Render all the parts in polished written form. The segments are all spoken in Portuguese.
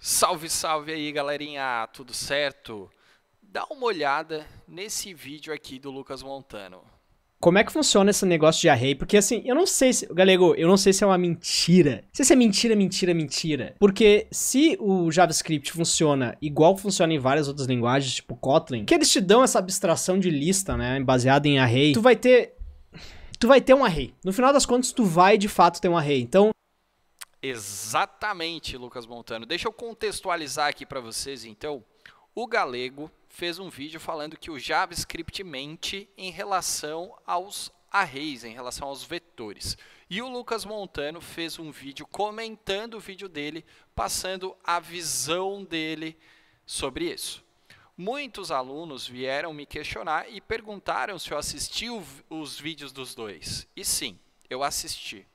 Salve, salve aí, galerinha, tudo certo? Dá uma olhada nesse vídeo aqui do Lucas Montano. Como é que funciona esse negócio de array? Porque assim, eu não sei se... Galego, eu não sei se é uma mentira. Não sei se é mentira. Porque se o JavaScript funciona igual funciona em várias outras linguagens, tipo Kotlin, que eles te dão essa abstração de lista, né, baseada em array, tu vai ter um array. No final das contas, tu vai de fato ter um array. Então... Exatamente, Lucas Montano. Deixa eu contextualizar aqui para vocês, então. O Galego fez um vídeo falando que o JavaScript mente em relação aos arrays, em relação aos vetores. E o Lucas Montano fez um vídeo comentando o vídeo dele, passando a visão dele sobre isso. Muitos alunos vieram me questionar e perguntaram se eu assisti os vídeos dos dois. E sim, eu assisti.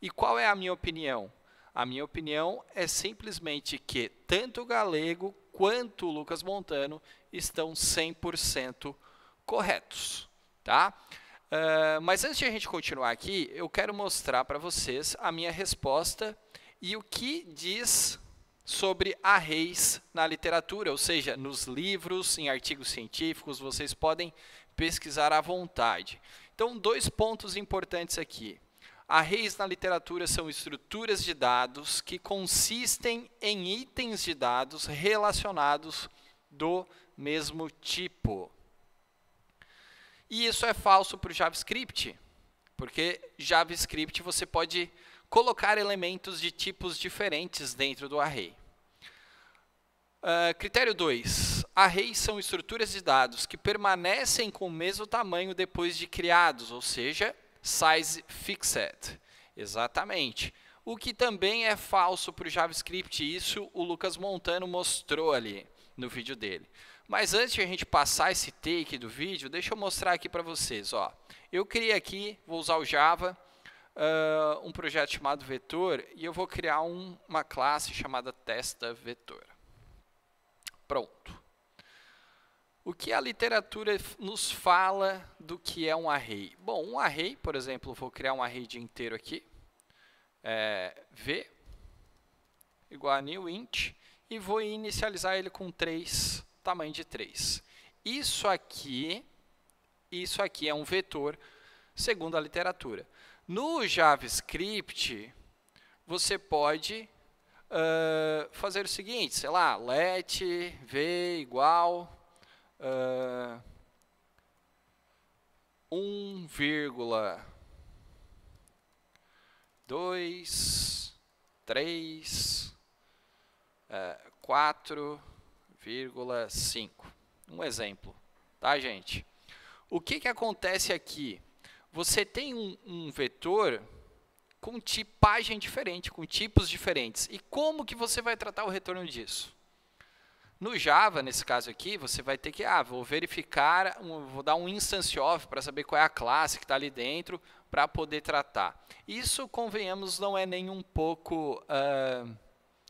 E qual é a minha opinião? A minha opinião é simplesmente que tanto o Galego quanto o Lucas Montano estão 100% corretos, tá? Mas antes de a gente continuar aqui, eu quero mostrar para vocês a minha resposta e o que diz sobre arrays na literatura, ou seja, nos livros, em artigos científicos, vocês podem pesquisar à vontade. Então, dois pontos importantes aqui. Arrays na literatura são estruturas de dados que consistem em itens de dados relacionados do mesmo tipo. E isso é falso para o JavaScript, porque JavaScript você pode colocar elementos de tipos diferentes dentro do array. Critério 2. Arrays são estruturas de dados que permanecem com o mesmo tamanho depois de criados, ou seja, size fixed. Exatamente. O que também é falso para o JavaScript, isso o Lucas Montano mostrou ali no vídeo dele. Mas antes de a gente passar esse take do vídeo, deixa eu mostrar aqui para vocês. Ó. Eu criei aqui, vou usar o Java, um projeto chamado Vetor, e eu vou criar uma classe chamada TestaVetor. Pronto. O que a literatura nos fala do que é um array? Bom, um array, por exemplo, vou criar um array de inteiro aqui, v igual a new int, e vou inicializar ele com 3, tamanho de 3. Isso aqui é um vetor, segundo a literatura. No JavaScript, você pode fazer o seguinte, sei lá, let v igual 1,2, 3, 4,5. Um exemplo, tá, gente? O que acontece aqui? Você tem um vetor com tipagem diferente, com tipos diferentes. E como que você vai tratar o retorno disso? No Java, nesse caso aqui, você vai ter que, vou verificar, vou dar um instance of para saber qual é a classe que está ali dentro para poder tratar. Isso, convenhamos, não é nem um pouco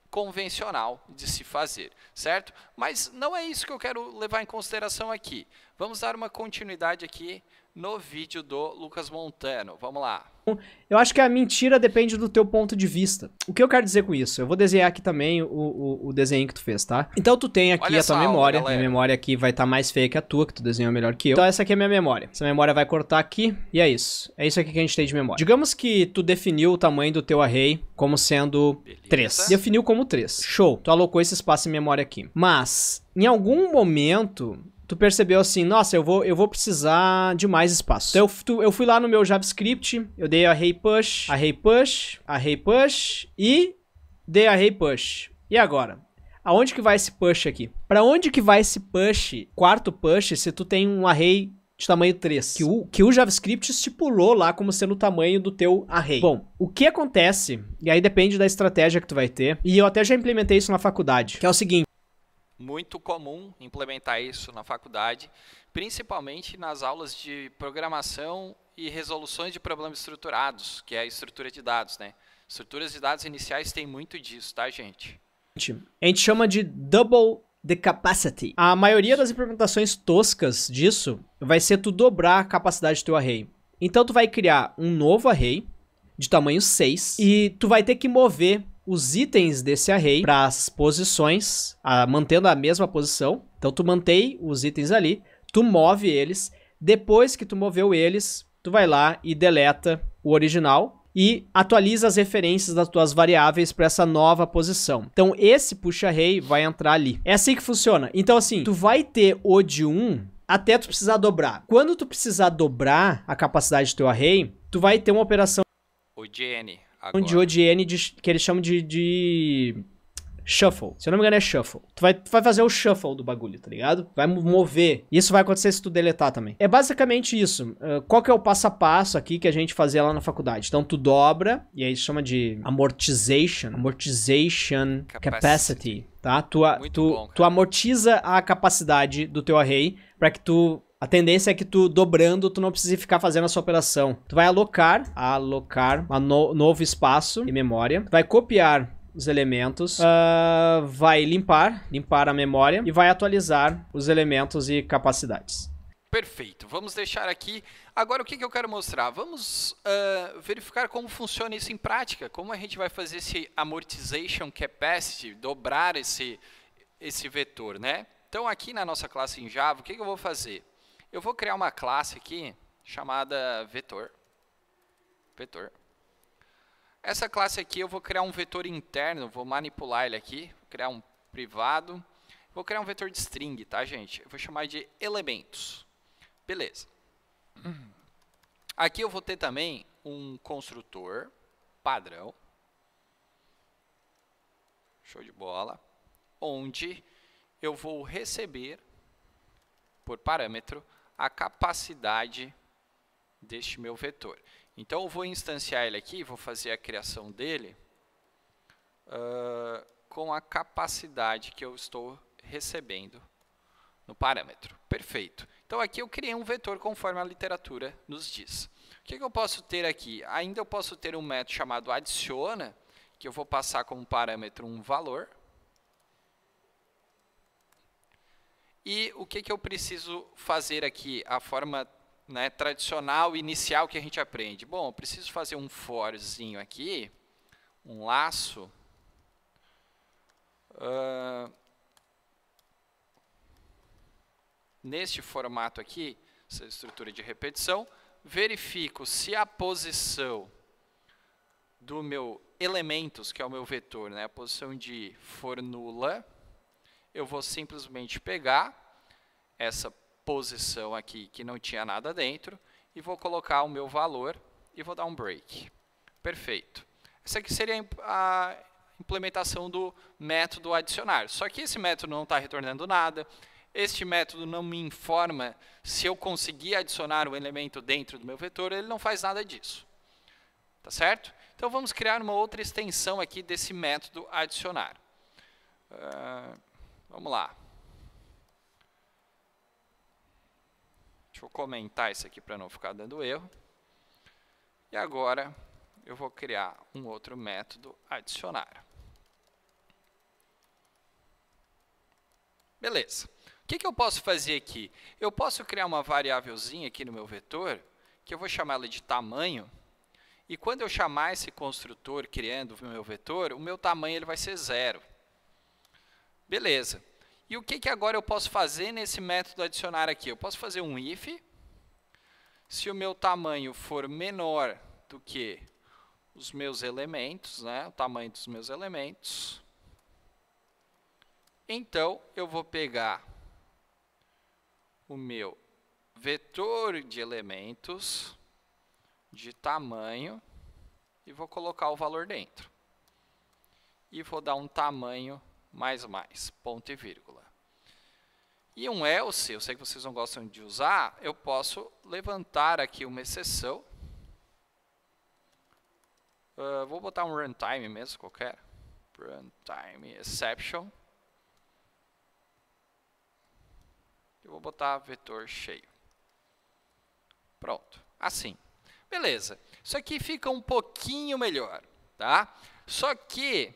convencional de se fazer, certo? Mas não é isso que eu quero levar em consideração aqui. Vamos dar uma continuidade aqui no vídeo do Lucas Montano. Vamos lá. Eu acho que a mentira depende do teu ponto de vista. O que eu quero dizer com isso? Eu vou desenhar aqui também o desenho que tu fez, tá? Então tu tem aqui a tua memória. Minha memória aqui vai estar mais feia que a tua, que tu desenhou melhor que eu. Então essa aqui é a minha memória. Essa memória vai cortar aqui e é isso. É isso aqui que a gente tem de memória. Digamos que tu definiu o tamanho do teu array como sendo 3. Definiu como 3. Show. Tu alocou esse espaço em memória aqui. Mas, em algum momento... tu percebeu assim, nossa, eu vou precisar de mais espaço. Então eu fui lá no meu JavaScript, eu dei array push e dei array push. E agora? Aonde que vai esse push aqui? Para onde que vai esse push, quarto push, se tu tem um array de tamanho 3? Que o JavaScript estipulou lá como sendo o tamanho do teu array. Bom, o que acontece, e aí depende da estratégia que tu vai ter, e eu até já implementei isso na faculdade, que é o seguinte. Muito comum implementar isso na faculdade, principalmente nas aulas de programação e resoluções de problemas estruturados, que é a estrutura de dados, né? Estruturas de dados iniciais tem muito disso, tá, gente? A gente chama de double the capacity. A maioria das implementações toscas disso vai ser tu dobrar a capacidade do teu array. Então tu vai criar um novo array de tamanho 6 e tu vai ter que mover os itens desse array para as posições, mantendo a mesma posição. Então tu mantém os itens ali, tu move eles, depois que tu moveu eles, tu vai lá e deleta o original e atualiza as referências das tuas variáveis para essa nova posição. Então esse push array vai entrar ali. É assim que funciona. Então assim, tu vai ter o de 1 até tu precisar dobrar. Quando tu precisar dobrar a capacidade do teu array, tu vai ter uma operação ODN agora. De ODN que eles chamam de shuffle. Se eu não me engano é shuffle. Tu vai fazer o shuffle do bagulho, tá ligado? Vai mover. Isso vai acontecer se tu deletar também. É basicamente isso. Qual que é o passo a passo aqui que a gente fazia lá na faculdade? Então tu dobra, e aí chama de amortization capacity, tá? Tu amortiza a capacidade do teu array para que tu... A tendência é que tu, dobrando, tu não precise ficar fazendo essa operação. Tu vai alocar um novo espaço em memória. Vai copiar os elementos, vai limpar a memória e vai atualizar os elementos e capacidades. Perfeito. Vamos deixar aqui. Agora, o que eu quero mostrar? Vamos verificar como funciona isso em prática. Como a gente vai fazer esse amortization capacity, dobrar esse vetor, né? Então, aqui na nossa classe em Java, o que eu vou fazer? Eu vou criar uma classe aqui chamada vetor. Essa classe aqui eu vou criar um vetor interno, vou manipular ele aqui, vou criar um privado, vou criar um vetor de string, tá, gente? Eu vou chamar de elementos. Beleza. Aqui eu vou ter também um construtor padrão. Show de bola. Onde eu vou receber por parâmetro a capacidade deste meu vetor. Então, eu vou instanciar ele aqui, vou fazer a criação dele com a capacidade que eu estou recebendo no parâmetro. Perfeito. Então, aqui eu criei um vetor conforme a literatura nos diz. O que eu posso ter aqui? Ainda eu posso ter um método chamado adiciona, que eu vou passar como parâmetro um valor. E o que eu preciso fazer aqui? A forma, né, tradicional, inicial que a gente aprende. Bom, eu preciso fazer um forzinho aqui, um laço. Neste formato aqui, essa estrutura de repetição, verifico se a posição do meu elementos, que é o meu vetor, né, a posição de for nula, eu vou simplesmente pegar essa posição aqui que não tinha nada dentro e vou colocar o meu valor e vou dar um break. Perfeito. Essa aqui seria a implementação do método adicionar. Só que esse método não está retornando nada. Este método não me informa se eu conseguir adicionar um elemento dentro do meu vetor, ele não faz nada disso. Tá certo? Então vamos criar uma outra extensão aqui desse método adicionar. Vamos lá. Deixa eu comentar isso aqui para não ficar dando erro. E agora eu vou criar um outro método adicionar. Beleza. O que eu posso fazer aqui? Eu posso criar uma variávelzinha aqui no meu vetor, que eu vou chamar ela de tamanho. E quando eu chamar esse construtor criando o meu vetor, o meu tamanho ele vai ser 0. Beleza. E o que agora eu posso fazer nesse método adicionar aqui? Eu posso fazer um if. Se o meu tamanho for menor do que os meus elementos, né, o tamanho dos meus elementos, então eu vou pegar o meu vetor de elementos de tamanho e vou colocar o valor dentro. E vou dar um tamanho mais, ponto e vírgula. E um else, eu sei que vocês não gostam de usar, eu posso levantar aqui uma exceção. Vou botar um runtime mesmo, qualquer. Runtime exception. Eu vou botar vetor cheio. Pronto, assim. Beleza. Isso aqui fica um pouquinho melhor, tá? Só que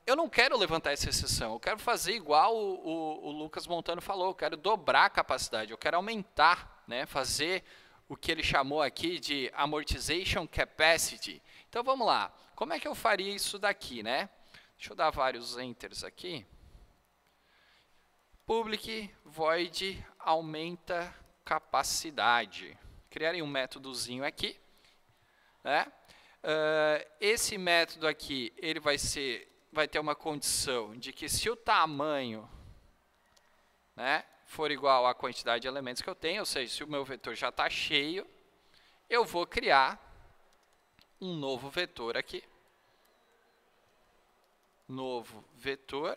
eu não quero levantar essa exceção, eu quero fazer igual o Lucas Montano falou, eu quero dobrar a capacidade, eu quero aumentar, né, fazer o que ele chamou aqui de amortization capacity. Então vamos lá, como é que eu faria isso daqui, né? Deixa eu dar vários enters aqui. Public void aumenta capacidade. Criarei um métodozinho aqui, né? Esse método aqui, ele vai ter uma condição de que se o tamanho, né, for igual à quantidade de elementos que eu tenho, ou seja, se o meu vetor já está cheio, eu vou criar um novo vetor aqui. Novo vetor.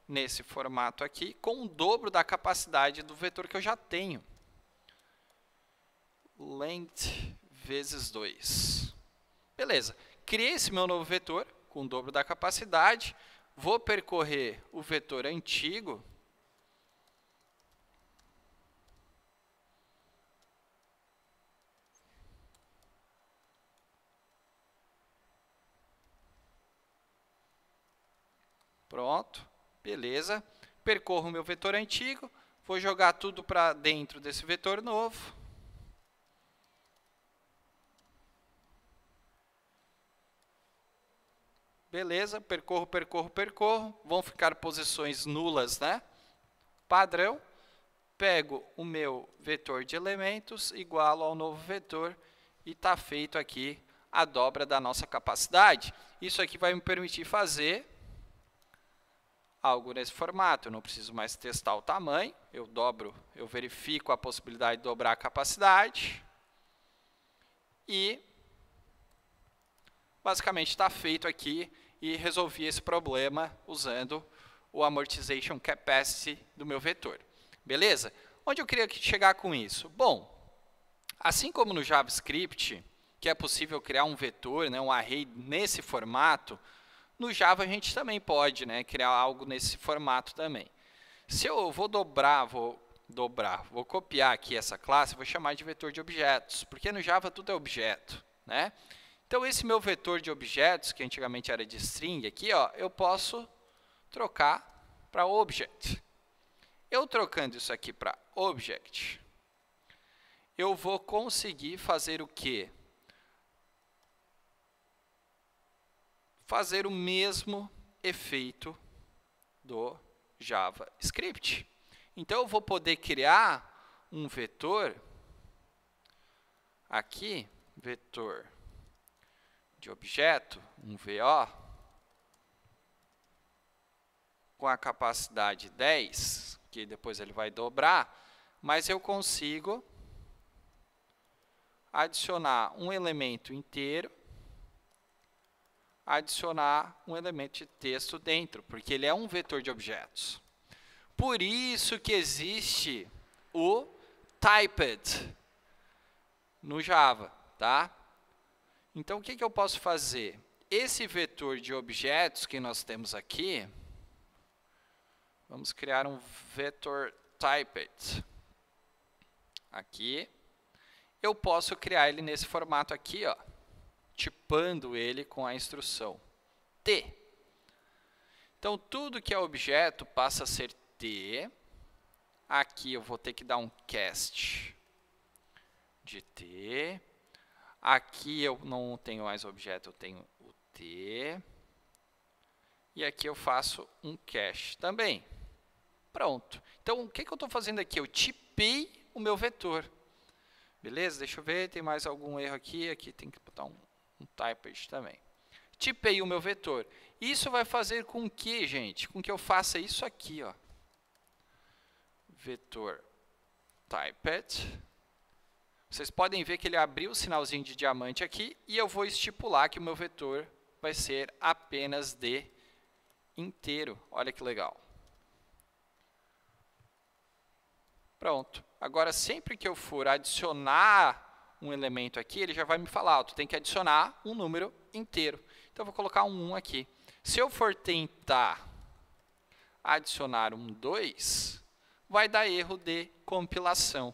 Nesse formato aqui, com o dobro da capacidade do vetor que eu já tenho. Length vezes 2. Beleza. Criei esse meu novo vetor com o dobro da capacidade. Vou percorrer o vetor antigo. Pronto. Beleza. Percorro o meu vetor antigo. Vou jogar tudo para dentro desse vetor novo. Beleza, percorro, percorro, percorro. Vão ficar posições nulas, né? Padrão. Pego o meu vetor de elementos, igualo ao novo vetor, e está feito aqui a dobra da nossa capacidade. Isso aqui vai me permitir fazer algo nesse formato. Eu não preciso mais testar o tamanho. Eu verifico a possibilidade de dobrar a capacidade. E basicamente está feito aqui e resolvi esse problema usando o amortization capacity do meu vetor. Beleza? Onde eu queria chegar com isso? Bom, assim como no JavaScript, que é possível criar um vetor, né, um array nesse formato, no Java a gente também pode, né, criar algo nesse formato também. Se eu vou vou copiar aqui essa classe, vou chamar de vetor de objetos, porque no Java tudo é objeto, né? Então, esse meu vetor de objetos, que antigamente era de string, aqui, ó, eu posso trocar para object. Eu trocando isso aqui para object, eu vou conseguir fazer o quê? Fazer o mesmo efeito do JavaScript. Então, eu vou poder criar um vetor aqui, vetor de objeto, um VO, com a capacidade 10, que depois ele vai dobrar, mas eu consigo adicionar um elemento inteiro, adicionar um elemento de texto dentro, porque ele é um vetor de objetos. Por isso que existe o typed no Java, tá? Então, o que eu posso fazer? Esse vetor de objetos que nós temos aqui, vamos criar um vetor typed. Aqui, eu posso criar ele nesse formato aqui, ó, tipando ele com a instrução T. Então, tudo que é objeto passa a ser T. Aqui eu vou ter que dar um cast de T. Aqui eu não tenho mais objeto, eu tenho o T. E aqui eu faço um cache também. Pronto. Então, o que eu estou fazendo aqui? Eu tipei o meu vetor. Beleza? Deixa eu ver, tem mais algum erro aqui. Aqui tem que botar um typed também. Tipei o meu vetor. Isso vai fazer com que, gente? Com que eu faça isso aqui, ó. Vetor typed. Vocês podem ver que ele abriu o sinalzinho de diamante aqui e eu vou estipular que o meu vetor vai ser apenas de inteiro. Olha que legal. Pronto. Agora, sempre que eu for adicionar um elemento aqui, ele já vai me falar, ó, tu tem que adicionar um número inteiro. Então, eu vou colocar um 1 aqui. Se eu for tentar adicionar um 2, vai dar erro de compilação.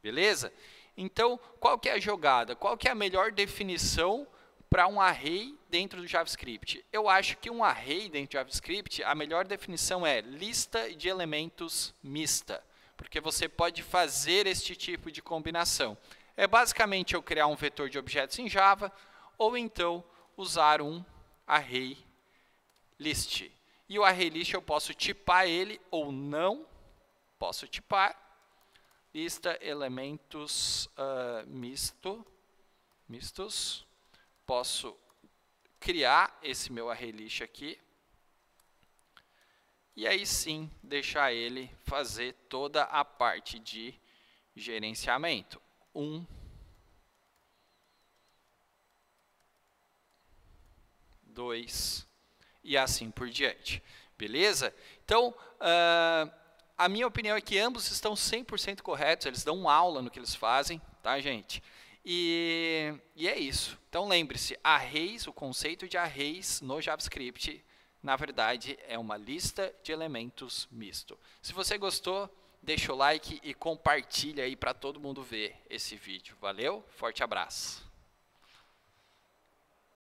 Beleza? Então, qual que é a jogada? Qual que é a melhor definição para um array dentro do JavaScript? Eu acho que um array dentro do JavaScript, a melhor definição é lista de elementos mista. porque você pode fazer este tipo de combinação. É basicamente eu criar um vetor de objetos em Java, ou então usar um array list. E o array list eu posso tipar ele ou não posso tipar. Lista elementos mistos. Posso criar esse meu array list aqui. E aí sim, deixar ele fazer toda a parte de gerenciamento. 1, 2 e assim por diante. Beleza? Então, a minha opinião é que ambos estão 100% corretos. Eles dão aula no que eles fazem, tá, gente? E é isso. Então, lembre-se, arrays, o conceito de arrays no JavaScript, na verdade, é uma lista de elementos misto. Se você gostou, deixa o like e compartilha aí para todo mundo ver esse vídeo. Valeu? Forte abraço!